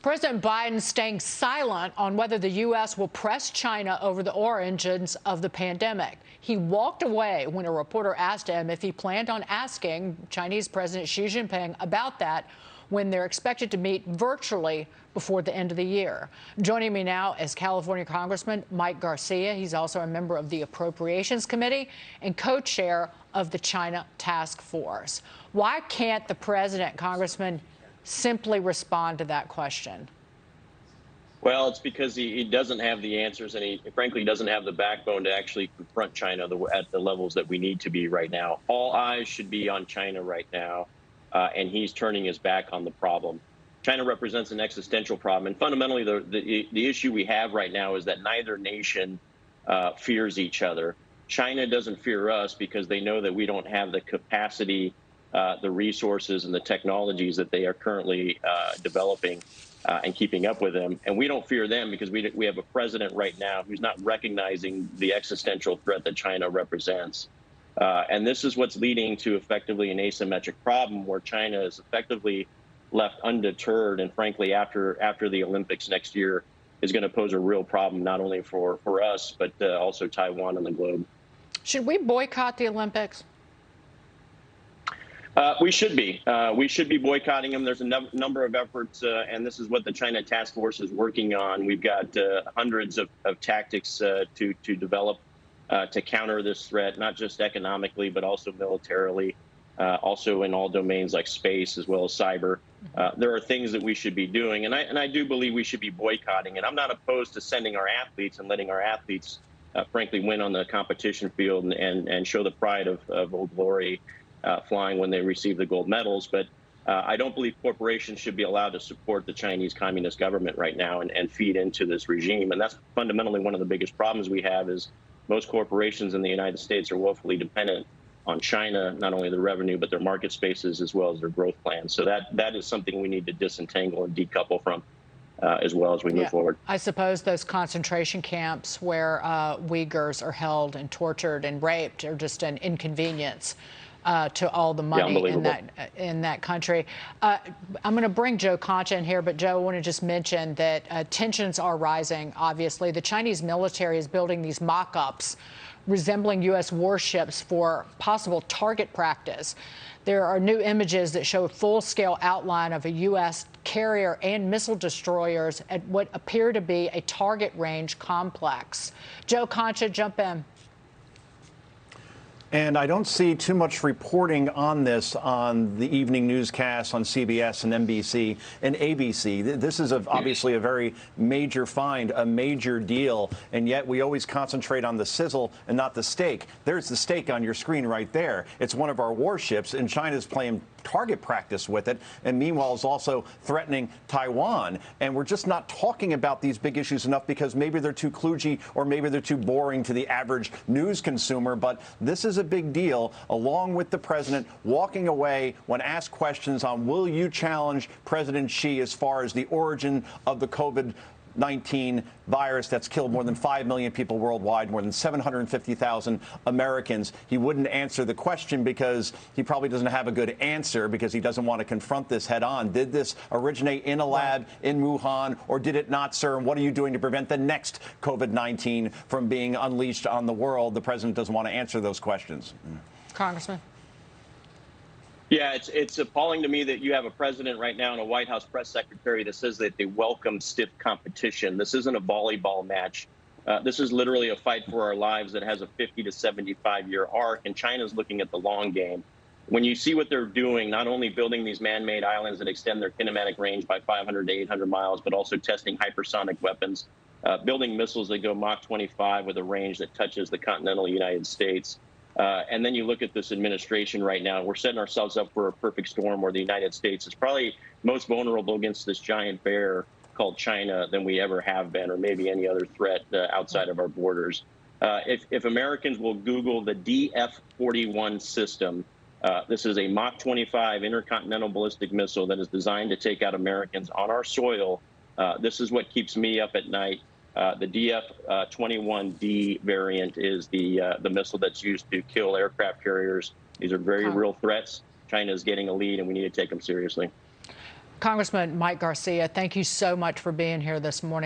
President Biden staying silent on whether the U.S. will press China over the origins of the pandemic. He walked away when a reporter asked him if he planned on asking Chinese President Xi Jinping about that when they're expected to meet virtually before the end of the year. Joining me now is California Congressman Mike Garcia. He's also a member of the Appropriations Committee and co-chair of the China Task Force. Why can't the president, Congressman, simply respond to that question? Well, it's because he doesn't have the answers, and he frankly doesn't have the backbone to actually confront China at the levels that we need to be right now. All eyes should be on China right now, and he's turning his back on the problem. China represents an existential problem, and fundamentally the issue we have right now is that neither nation fears each other. China doesn't fear us because they know that we don't have the capacity, the resources, and the technologies that they are currently developing and keeping up with them. And we don't fear them because we have a president right now who's not recognizing the existential threat that China represents. And this is what's leading to effectively an asymmetric problem where China is effectively left undeterred, and frankly, after the Olympics next year, is going to pose a real problem not only for us, but also Taiwan and the globe. Should we boycott the Olympics? We should be. We should be boycotting them. There's a number of efforts, and this is what the China Task Force is working on. We've got hundreds of tactics to develop to counter this threat, not just economically, but also militarily, also in all domains like space as well as cyber. There are things that we should be doing, and I do believe we should be boycotting. And I'm not opposed to sending our athletes and letting our athletes, frankly, win on the competition field and show the pride of Old Glory flying when they receive the gold medals. But I don't believe corporations should be allowed to support the Chinese Communist government right now and feed into this regime. And that's fundamentally one of the biggest problems we have is most corporations in the United States are woefully dependent on China, not only their revenue, but their market spaces as well as their growth plans. So that is something we need to disentangle and decouple from as well as we move forward. I suppose those concentration camps where Uyghurs are held and tortured and raped are just an inconvenience to all the money in that country. I'm going to bring Joe Concha in here, but Joe, I want to just mention that tensions are rising, obviously. The Chinese military is building these mock-ups resembling U.S. warships for possible target practice. There are new images that show a full-scale outline of a U.S. carrier and missile destroyers at what appear to be a target range complex. Joe Concha, jump in. And I don't see too much reporting on this on the evening newscasts on CBS and NBC and ABC. This is obviously a very major find, a major deal, and yet we always concentrate on the sizzle and not the steak. There's the steak on your screen right there. It's one of our warships, and China's playing target practice with it, and meanwhile is also threatening Taiwan. And we're just not talking about these big issues enough because maybe they're too kludgy or maybe they're too boring to the average news consumer. But this is a big deal, along with the president walking away when asked questions on will you challenge President Xi as far as the origin of the COVID-19 virus that's killed more than 5 million people worldwide, more than 750,000 Americans. He wouldn't answer the question because he probably doesn't have a good answer because he doesn't want to confront this head on. Did this originate in a lab in Wuhan or did it not, sir? And what are you doing to prevent the next COVID-19 from being unleashed on the world? The president doesn't want to answer those questions. Congressman. Yeah, it's appalling to me that you have a president right now and a White House press secretary that says that they welcome stiff competition. This isn't a volleyball match. This is literally a fight for our lives that has a 50 to 75-year arc, and China's looking at the long game. When you see what they're doing, not only building these man-made islands that extend their kinematic range by 500 to 800 miles, but also testing hypersonic weapons, building missiles that go Mach 25 with a range that touches the continental United States. And then you look at this administration right now, we're setting ourselves up for a perfect storm where the United States is probably most vulnerable against this giant bear called China than we ever have been, or maybe any other threat outside of our borders. If Americans will Google the DF-41 system, this is a Mach 25 intercontinental ballistic missile that is designed to take out Americans on our soil. This is what keeps me up at night. The DF-21D variant is the missile that's used to kill aircraft carriers. These are very real threats. China is getting a lead, and we need to take them seriously. Congressman Mike Garcia, thank you so much for being here this morning.